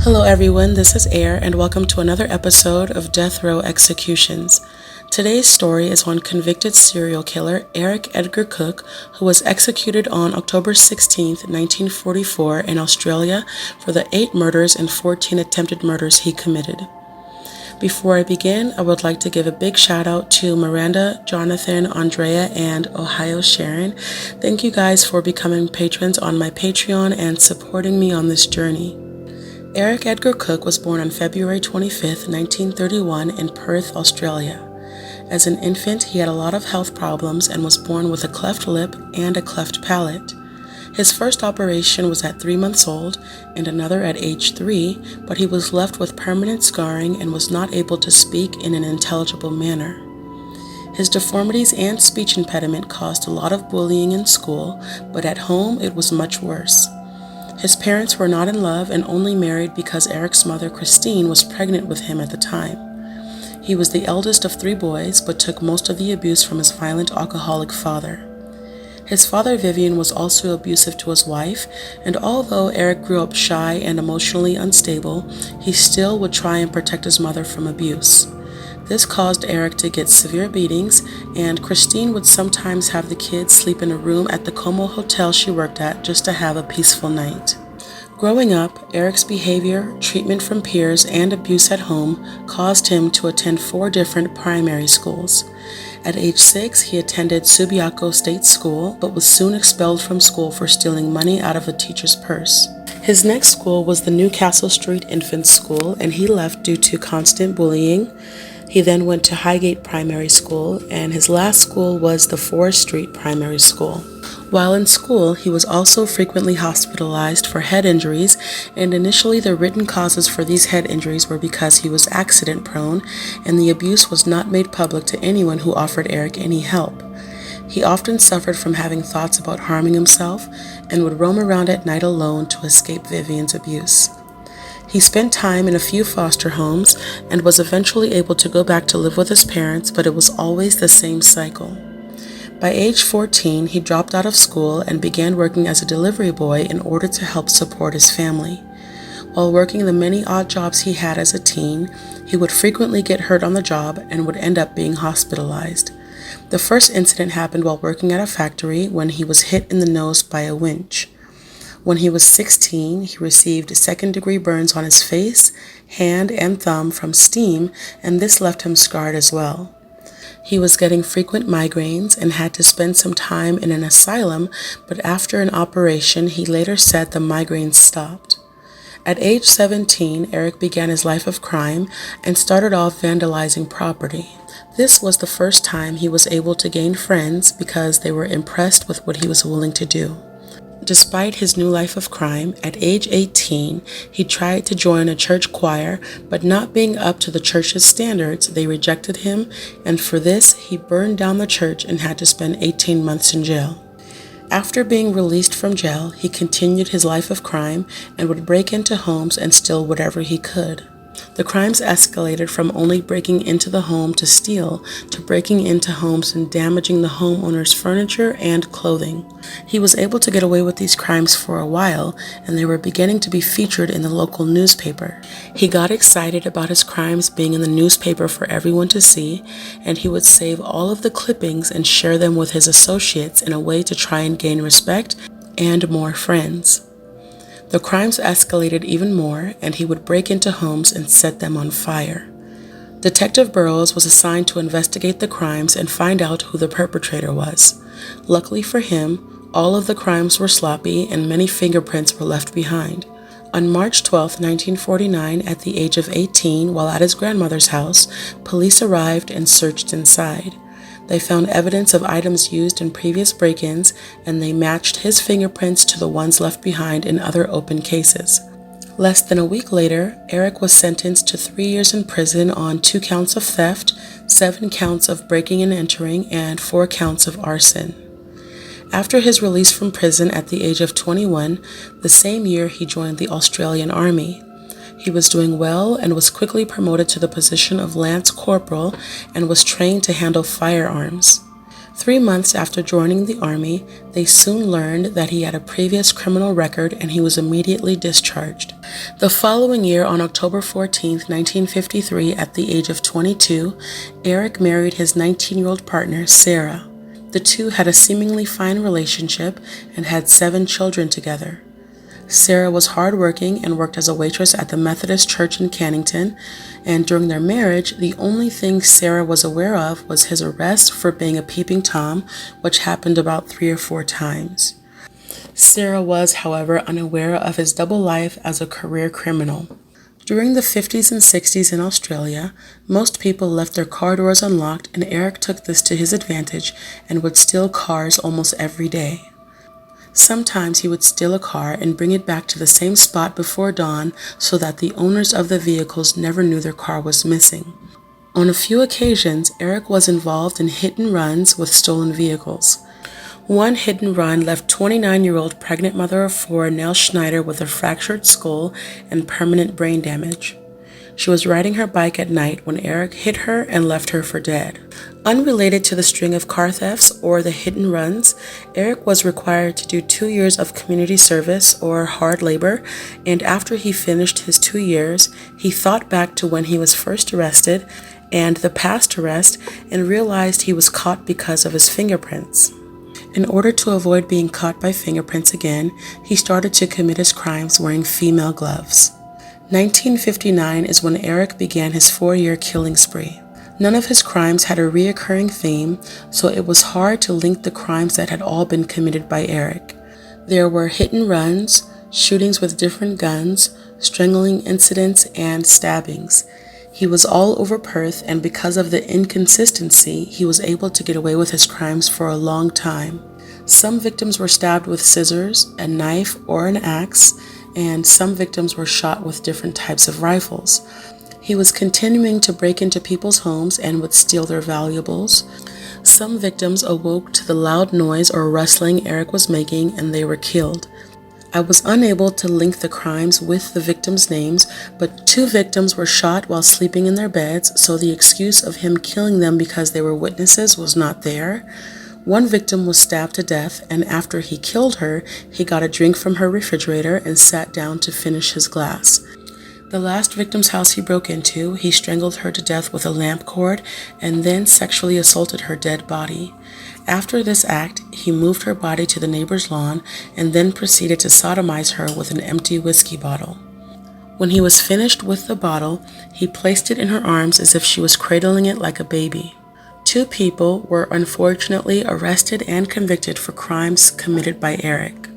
Hello everyone, this is Air and welcome to another episode of Death Row Executions. Today's story is on convicted serial killer Edgar Cooke, who was executed on October 16, 1944 in Australia for the 8 murders and 14 attempted murders he committed. Before I begin, I would like to give a big shout out to Miranda, Jonathan, Andrea, and Ohio Sharon. Thank you guys for becoming patrons on my Patreon and supporting me on this journey. Edgar Cooke was born on February 25, 1931 in Perth, Australia. As an infant, he had a lot of health problems and was born with a cleft lip and a cleft palate. His first operation was at 3 months old and another at age 3, but he was left with permanent scarring and was not able to speak in an intelligible manner. His deformities and speech impediment caused a lot of bullying in school, but at home it was much worse. His parents were not in love and only married because Eric's mother, Christine, was pregnant with him at the time. He was the eldest of 3 boys, but took most of the abuse from his violent alcoholic father. His father, Vivian, was also abusive to his wife, and although Eric grew up shy and emotionally unstable, he still would try and protect his mother from abuse. This caused Eric to get severe beatings, and Christine would sometimes have the kids sleep in a room at the Como hotel she worked at just to have a peaceful night. Growing up, Eric's behavior, treatment from peers, and abuse at home caused him to attend 4 different primary schools. At age 6, he attended Subiaco State School, but was soon expelled from school for stealing money out of a teacher's purse. His next school was the Newcastle Street Infant School, and he left due to constant bullying. He then went to Highgate Primary School, and his last school was the Forest Street Primary School. While in school, he was also frequently hospitalized for head injuries, and initially the written causes for these head injuries were because he was accident-prone, and the abuse was not made public to anyone who offered Eric any help. He often suffered from having thoughts about harming himself, and would roam around at night alone to escape Vivian's abuse. He spent time in a few foster homes and was eventually able to go back to live with his parents, but it was always the same cycle. By age 14, he dropped out of school and began working as a delivery boy in order to help support his family. While working the many odd jobs he had as a teen, he would frequently get hurt on the job and would end up being hospitalized. The first incident happened while working at a factory when he was hit in the nose by a winch. When he was 16, he received second-degree burns on his face, hand, and thumb from steam, and this left him scarred as well. He was getting frequent migraines and had to spend some time in an asylum, but after an operation, he later said the migraines stopped. At age 17, Eric began his life of crime and started off vandalizing property. This was the first time he was able to gain friends because they were impressed with what he was willing to do. Despite his new life of crime, at age 18, he tried to join a church choir, but not being up to the church's standards, they rejected him, and for this, he burned down the church and had to spend 18 months in jail. After being released from jail, he continued his life of crime and would break into homes and steal whatever he could. The crimes escalated from only breaking into the home to steal to breaking into homes and damaging the homeowner's furniture and clothing. He was able to get away with these crimes for a while, and they were beginning to be featured in the local newspaper. He got excited about his crimes being in the newspaper for everyone to see, and he would save all of the clippings and share them with his associates in a way to try and gain respect and more friends. The crimes escalated even more, and he would break into homes and set them on fire. Detective Burroughs was assigned to investigate the crimes and find out who the perpetrator was. Luckily for him, all of the crimes were sloppy and many fingerprints were left behind. On March 12, 1949, at the age of 18, while at his grandmother's house, police arrived and searched inside. They found evidence of items used in previous break-ins, and they matched his fingerprints to the ones left behind in other open cases. Less than a week later, Eric was sentenced to 3 years in prison on 2 counts of theft, 7 counts of breaking and entering, and 4 counts of arson. After his release from prison at the age of 21, the same year he joined the Australian Army. He was doing well and was quickly promoted to the position of Lance Corporal and was trained to handle firearms. 3 months after joining the Army, they soon learned that he had a previous criminal record and he was immediately discharged. The following year, on October 14, 1953, at the age of 22, Eric married his 19-year-old partner, Sarah. The two had a seemingly fine relationship and had 7 children together. Sarah was hardworking and worked as a waitress at the Methodist Church in Cannington, and during their marriage, the only thing Sarah was aware of was his arrest for being a peeping Tom, which happened about 3 or 4 times. Sarah was, however, unaware of his double life as a career criminal. During the 50s and 60s in Australia, most people left their car doors unlocked, and Eric took this to his advantage and would steal cars almost every day. Sometimes he would steal a car and bring it back to the same spot before dawn so that the owners of the vehicles never knew their car was missing. On a few occasions, Eric was involved in hit and runs with stolen vehicles. One hit and run left 29-year-old pregnant mother of 4 Nell Schneider with a fractured skull and permanent brain damage. She was riding her bike at night when Eric hit her and left her for dead. Unrelated to the string of car thefts or the hit and runs, Eric was required to do 2 years of community service or hard labor, and after he finished his 2 years, he thought back to when he was first arrested and the past arrest and realized he was caught because of his fingerprints. In order to avoid being caught by fingerprints again, he started to commit his crimes wearing female gloves. 1959 is when Eric began his 4-year killing spree. None of his crimes had a reoccurring theme, so it was hard to link the crimes that had all been committed by Eric. There were hit and runs, shootings with different guns, strangling incidents, and stabbings. He was all over Perth, and because of the inconsistency, he was able to get away with his crimes for a long time. Some victims were stabbed with scissors, a knife, or an axe, and some victims were shot with different types of rifles. He was continuing to break into people's homes and would steal their valuables. Some victims awoke to the loud noise or rustling Eric was making, and they were killed. I was unable to link the crimes with the victims' names, but 2 victims were shot while sleeping in their beds, so the excuse of him killing them because they were witnesses was not there. One victim was stabbed to death, and after he killed her, he got a drink from her refrigerator and sat down to finish his glass. The last victim's house he broke into, he strangled her to death with a lamp cord and then sexually assaulted her dead body. After this act, he moved her body to the neighbor's lawn and then proceeded to sodomize her with an empty whiskey bottle. When he was finished with the bottle, he placed it in her arms as if she was cradling it like a baby. 2 people were unfortunately arrested and convicted for crimes committed by Eric.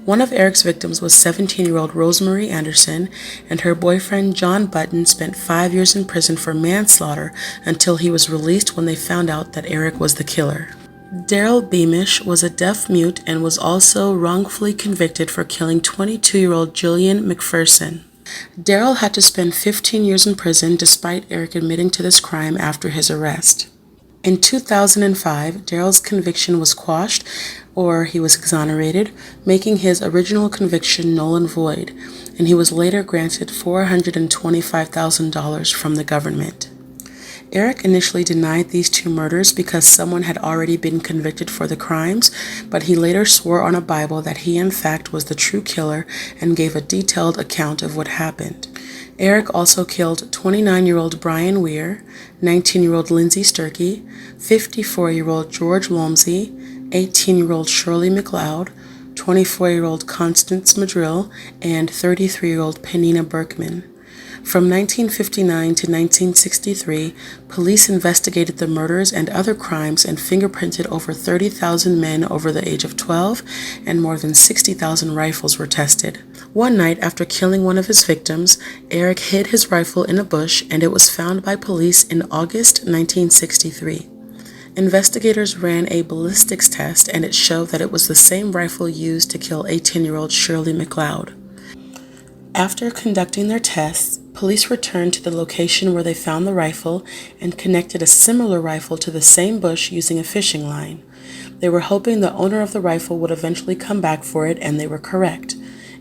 One of Eric's victims was 17-year-old Rosemary Anderson, and her boyfriend John Button spent 5 years in prison for manslaughter until he was released when they found out that Eric was the killer. Daryl Beamish was a deaf mute and was also wrongfully convicted for killing 22-year-old Jillian McPherson. Daryl had to spend 15 years in prison despite Eric admitting to this crime after his arrest. In 2005, Daryl's conviction was quashed, or he was exonerated, making his original conviction null and void, and he was later granted $425,000 from the government. Eric initially denied these 2 murders because someone had already been convicted for the crimes, but he later swore on a Bible that he in fact was the true killer and gave a detailed account of what happened. Eric also killed 29-year-old Brian Weir, 19-year-old Lindsay Sturkey, 54-year-old George Walmsley, 18-year-old Shirley McLeod, 24-year-old Constance Madrill, and 33-year-old Penina Berkman. From 1959 to 1963, police investigated the murders and other crimes and fingerprinted over 30,000 men over the age of 12, and more than 60,000 rifles were tested. One night after killing one of his victims, Eric hid his rifle in a bush, and it was found by police in August 1963. Investigators ran a ballistics test, and it showed that it was the same rifle used to kill 18-year-old Shirley McLeod. After conducting their tests, police returned to the location where they found the rifle and connected a similar rifle to the same bush using a fishing line. They were hoping the owner of the rifle would eventually come back for it, and they were correct.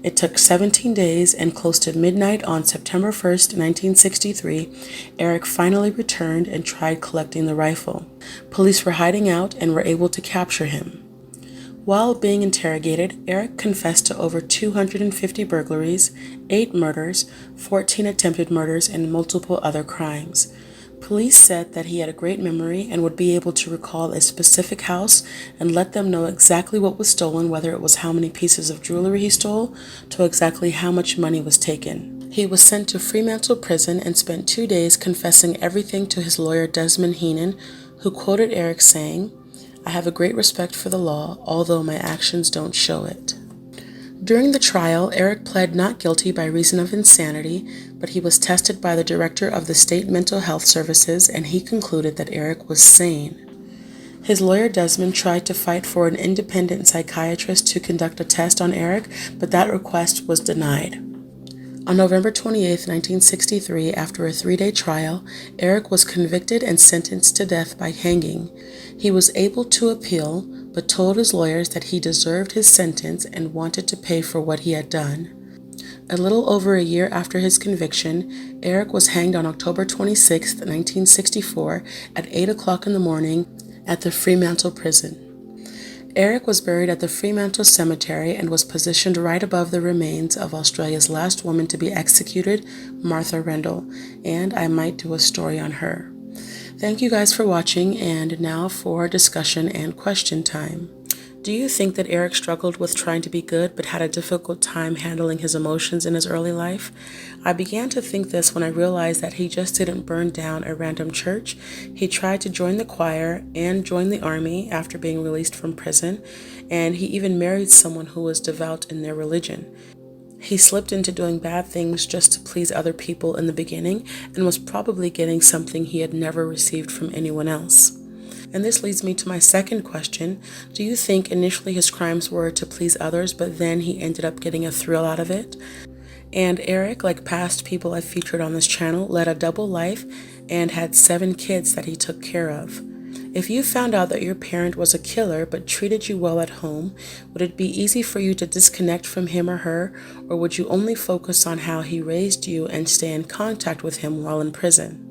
It took 17 days, and close to midnight on September 1st, 1963, Eric finally returned and tried collecting the rifle. Police were hiding out and were able to capture him. While being interrogated, Eric confessed to over 250 burglaries, 8 murders, 14 attempted murders, and multiple other crimes. Police said that he had a great memory and would be able to recall a specific house and let them know exactly what was stolen, whether it was how many pieces of jewelry he stole to exactly how much money was taken. He was sent to Fremantle Prison and spent 2 days confessing everything to his lawyer Desmond Heenan, who quoted Eric saying, "I have a great respect for the law, although my actions don't show it." During the trial, Eric pled not guilty by reason of insanity, but he was tested by the director of the state mental health services, and he concluded that Eric was sane. His lawyer Desmond tried to fight for an independent psychiatrist to conduct a test on Eric, but that request was denied. On November 28, 1963, after a 3-day trial, Eric was convicted and sentenced to death by hanging. He was able to appeal, but told his lawyers that he deserved his sentence and wanted to pay for what he had done. A little over a year after his conviction, Eric was hanged on October 26, 1964, at 8 o'clock in the morning at the Fremantle Prison. Eric was buried at the Fremantle Cemetery and was positioned right above the remains of Australia's last woman to be executed, Martha Rendell, and I might do a story on her. Thank you guys for watching, and now for discussion and question time. Do you think that Eric struggled with trying to be good but had a difficult time handling his emotions in his early life? I began to think this when I realized that he just didn't burn down a random church. He tried to join the choir and join the army after being released from prison, and he even married someone who was devout in their religion. He slipped into doing bad things just to please other people in the beginning and was probably getting something he had never received from anyone else. And this leads me to my second question. Do you think initially his crimes were to please others, but then he ended up getting a thrill out of it? And Eric, like past people I've featured on this channel, led a double life and had 7 kids that he took care of. If you found out that your parent was a killer but treated you well at home, would it be easy for you to disconnect from him or her, or would you only focus on how he raised you and stay in contact with him while in prison?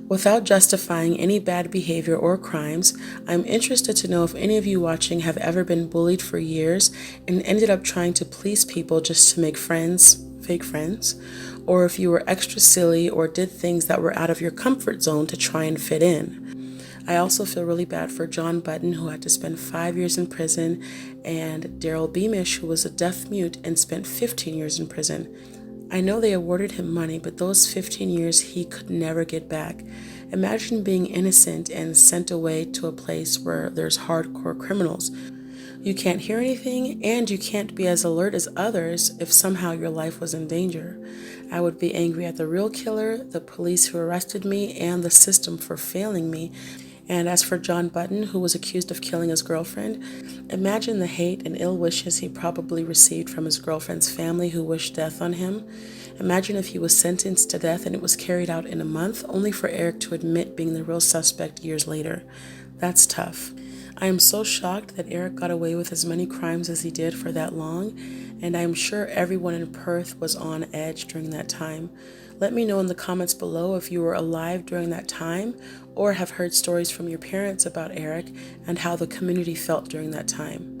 Without justifying any bad behavior or crimes, I'm interested to know if any of you watching have ever been bullied for years and ended up trying to please people just to make friends, fake friends, or if you were extra silly or did things that were out of your comfort zone to try and fit in. I also feel really bad for John Button, who had to spend 5 years in prison, and Daryl Beamish, who was a deaf mute and spent 15 years in prison. I know they awarded him money, but those 15 years he could never get back. Imagine being innocent and sent away to a place where there's hardcore criminals. You can't hear anything, and you can't be as alert as others if somehow your life was in danger. I would be angry at the real killer, the police who arrested me, and the system for failing me. And as for John Button, who was accused of killing his girlfriend, imagine the hate and ill wishes he probably received from his girlfriend's family who wished death on him. Imagine if he was sentenced to death and it was carried out in a month, only for Eric to admit being the real suspect years later. That's tough. I am so shocked that Eric got away with as many crimes as he did for that long, and I am sure everyone in Perth was on edge during that time. Let me know in the comments below if you were alive during that time or have heard stories from your parents about Eric and how the community felt during that time.